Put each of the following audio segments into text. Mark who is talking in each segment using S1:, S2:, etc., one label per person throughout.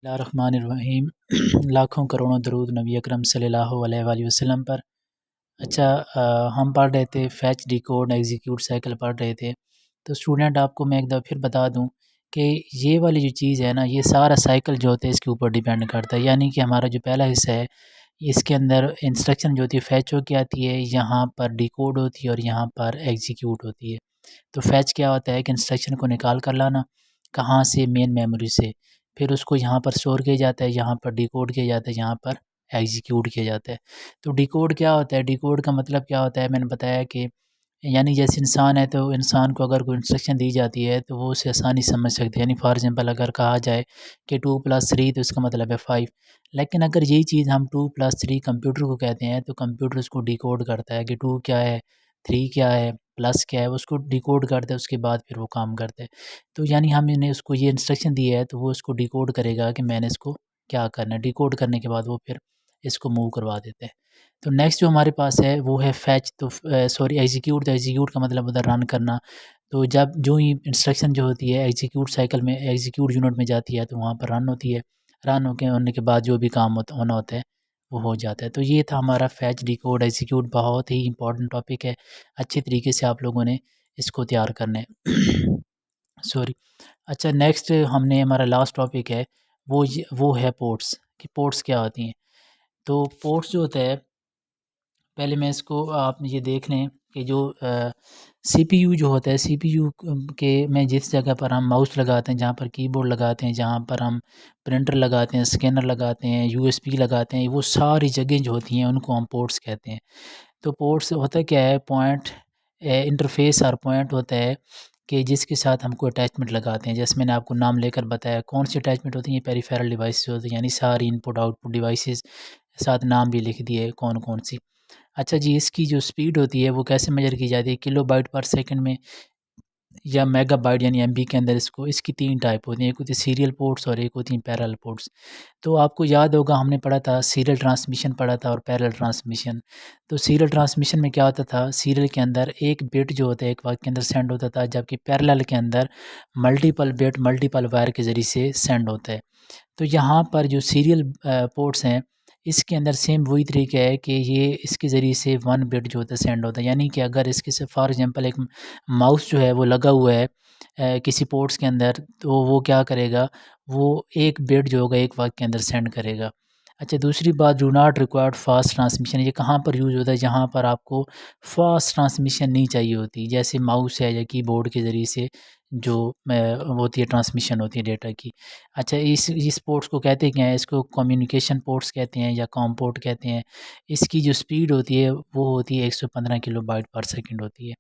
S1: बिस्मिल्लाहिर्रहमानिर्रहीम। लाखों करोड़ों दरूद नबी अकरम सल्लल्लाहु अलैहि वसल्लम पर। अच्छा, हम पढ़ रहे थे फैच डिकोड एग्जीक्यूट साइकिल पढ़ रहे थे। तो स्टूडेंट आपको मैं एक दफ़ा फिर बता दूं कि ये वाली जो चीज़ है ना, ये सारा साइकिल जो होता है इसके ऊपर डिपेंड करता है। यानी कि हमारा जो पहला हिस्सा है, इसके अंदर इंस्ट्रक्शन जो होती है फैच हो के आती है, यहाँ पर डिकोड होती है और यहाँ पर एग्जीक्यूट होती है। तो फैच क्या होता है कि इंस्ट्रक्शन को निकाल कर लाना, कहाँ से, मेन मेमोरी से, फिर उसको यहाँ पर स्टोर किया जाता है, यहाँ पर डिकोड किया जाता है, यहाँ पर एग्जीक्यूट किया जाता है। तो डिकोड क्या होता है, डिकोड का मतलब क्या होता है, मैंने बताया कि यानी जैसे इंसान है तो इंसान को अगर कोई इंस्ट्रक्शन दी जाती है तो वो उसे आसानी समझ सकते हैं। यानी फॉर एग्जांपल अगर कहा जाए कि 2+3 तो इसका मतलब है 5। लेकिन अगर यही चीज़ हम 2+3 कंप्यूटर को कहते हैं तो कंप्यूटर उसको डिकोड करता है कि 2 क्या है, 3 क्या है, प्लस क्या है, उसको डिकोड करता है, उसके बाद फिर वो काम करता है। तो यानी हमने उसको ये इंस्ट्रक्शन दी है तो वो उसको डिकोड करेगा कि मैंने इसको क्या करना है। डिकोड करने के बाद वो फिर इसको मूव करवा देते हैं। तो नेक्स्ट जो हमारे पास है वो है फैच। तो सॉरी एग्जीक्यूट। तो एग्जीक्यूट का मतलब होता है रन करना। तो जब जो ही इंस्ट्रक्शन जो होती है एग्जीक्यूट साइकिल में, एग्जीक्यूट यूनिट में जाती है तो वहाँ पर रन होती है। रन होने के बाद जो भी काम होना होता है वो हो जाता है। तो ये था हमारा फैच डिकोड एग्जीक्यूट। बहुत ही इंपॉर्टेंट टॉपिक है, अच्छे तरीके से आप लोगों ने इसको तैयार करना है। सॉरी। अच्छा, नेक्स्ट हमने हमारा लास्ट टॉपिक है वो है पोर्ट्स, कि पोर्ट्स क्या होती हैं। तो पोर्ट्स जो होता है, पहले मैं इसको आप ये देख लें कि जो सीपीयू जो होता है, सीपीयू के में जिस जगह पर हम माउस लगाते हैं, जहाँ पर कीबोर्ड लगाते हैं, जहाँ पर हम प्रिंटर लगाते हैं, स्कैनर लगाते हैं, यूएसबी लगाते हैं, वो सारी जगह जो होती हैं उनको हम पोर्ट्स कहते हैं। तो पोर्ट्स होता क्या है, पॉइंट इंटरफेस और पॉइंट होता है कि जिसके साथ हम कोई अटैचमेंट लगाते हैं। जैसे मैंने आपको नाम लेकर बताया कौन सी अटैचमेंट होती है, पेरिफेरल डिवाइसेस होती हैं, यानी सारी इनपुट आउटपुट डिवाइसेस, साथ नाम भी लिख दिए कौन कौन सी। अच्छा जी, इसकी जो स्पीड होती है वो कैसे मेजर की जाती है, किलोबाइट पर सेकंड में या मेगाबाइट यानी एमबी के अंदर। इसकी 3 टाइप होती हैं, एक होती है सीरियल पोर्ट्स और एक होती है पैरेलल पोर्ट्स। तो आपको याद होगा हमने पढ़ा था सीरियल ट्रांसमिशन पढ़ा था और पैरेलल ट्रांसमिशन। तो सीरियल ट्रांसमिशन में क्या होता था, सीरियल के अंदर एक बिट जो होता है एक वक्त के अंदर सेंड होता था, जबकि पैरेलल के अंदर मल्टीपल बिट मल्टीपल वायर के ज़रिए से सेंड होता है। तो यहाँ पर जो सीरियल पोर्ट्स हैं, इसके अंदर सेम वही तरीका है कि ये इसके ज़रिए से 1 बिट जो होता है सेंड होता है। यानी कि अगर इसके से फॉर एग्ज़ाम्पल एक माउस जो है वो लगा हुआ है किसी पोर्ट्स के अंदर, तो वो क्या करेगा, वो 1 बिट जो होगा एक वक्त के अंदर सेंड करेगा। अच्छा, दूसरी बात, do not required fast transmission. ये कहाँ पर यूज़ होता है, जहाँ पर आपको फास्ट ट्रांसमिशन नहीं चाहिए होती, जैसे माउस है या कीबोर्ड के ज़रिए से जो होती है ट्रांसमिशन होती है डेटा की। अच्छा, इस पोर्ट्स को कहते क्या हैं, इसको कम्युनिकेशन पोर्ट्स कहते हैं या कॉम पोर्ट कहते हैं। इसकी जो स्पीड होती है वो होती है 115 किलोबाइट पर सेकंड होती है।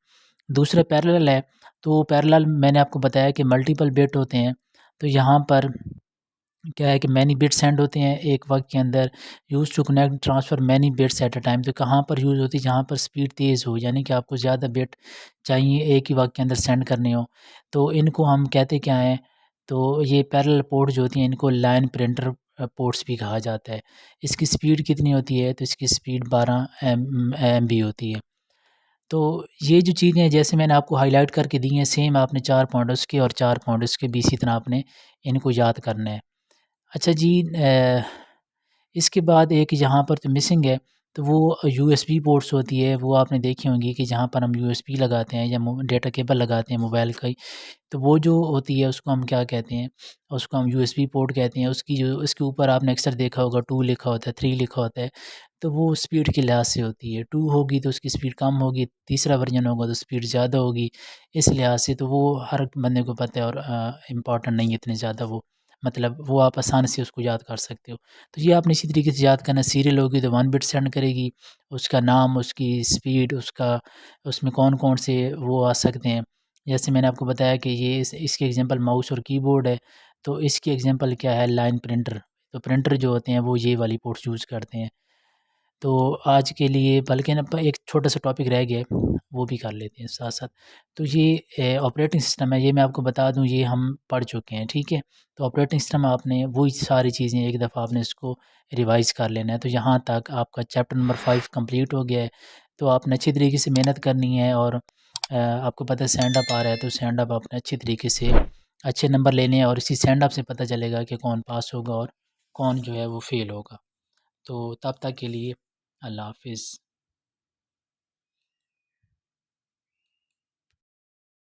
S1: दूसरा पैरेलल है। तो पैरेलल मैंने आपको बताया कि मल्टीपल बिट होते हैं। तो यहाँ पर क्या है कि मैनी बिट्स सेंड होते हैं एक वक्त के अंदर। Use to connect transfer many bits at a time. तो कहाँ पर यूज़ होती है, जहाँ पर स्पीड तेज़ हो, यानी कि आपको ज़्यादा बिट चाहिए एक ही वक्त के अंदर सेंड करने हो। तो इनको हम कहते क्या हैं, तो ये पैरेलल पोर्ट जो होती हैं इनको लाइन प्रिंटर पोर्ट्स भी कहा जाता है। इसकी स्पीड कितनी होती है, तो इसकी स्पीड 12 एमबी होती है। तो ये जो चीज़ें हैं जैसे मैंने आपको हाईलाइट करके दी हैं, सेम आपने 4 पॉइंट उसके और 4 पॉइंट उसके भी इसी तरह आपने इनको याद करना है। अच्छा जी, इसके बाद एक यहाँ पर तो मिसिंग है, तो वो यूएसबी पोर्ट्स होती है, वो आपने देखी होंगी कि जहाँ पर हम यूएसबी लगाते हैं या डेटा केबल लगाते हैं मोबाइल का ही। तो वो जो होती है उसको हम क्या कहते हैं, उसको हम यूएसबी पोर्ट कहते हैं। उसकी जो इसके ऊपर आपने अक्सर देखा होगा 2 लिखा होता है, 3 लिखा होता है। तो वो स्पीड के लिहाज से होती है, 2 होगी तो उसकी स्पीड कम होगी, तीसरा वर्जन होगा तो स्पीड ज़्यादा होगी। इस लिहाज से तो वो हर बंदे को पता है और इम्पॉर्टेंट नहीं है इतने ज़्यादा वो, मतलब वो आप आसानी से उसको याद कर सकते हो। तो ये आपने इसी तरीके से याद करना है। सीरियल होगी तो 1 बिट सेंड करेगी, उसका नाम, उसकी स्पीड, उसका उसमें कौन-कौन से वो आ सकते हैं। जैसे मैंने आपको बताया कि ये इसकी एग्ज़ाम्पल माउस और कीबोर्ड है, तो इसकी एग्ज़ाम्पल क्या है, लाइन प्रिंटर। तो प्रिंटर जो होते हैं वो ये वाली पोर्ट्स यूज़ करते हैं। तो आज के लिए बल्कि ना एक छोटा-सा टॉपिक रह गया है, वो भी कर लेते हैं साथ-साथ। तो ये ऑपरेटिंग सिस्टम है, ये मैं आपको बता दूँ, ये हम पढ़ चुके हैं, ठीक है? तो ऑपरेटिंग सिस्टम आपने वही सारी चीज़ें एक दफ़ा आपने इसको रिवाइज़ कर लेना है। तो यहाँ तक आपका चैप्टर नंबर 5 कंप्लीट हो गया है। तो आपने अच्छी तरीके से मेहनत करनी है और आपको पता है सेंड अप आ रहा है, तो सेंड अप आपने अच्छी तरीके से अच्छे नंबर लेने हैं और इसी सेंड ऑफ से पता चलेगा कि कौन पास होगा और कौन जो है वो फ़ेल होगा। तो तब तक के लिए अल्लाह हाफ़िज़।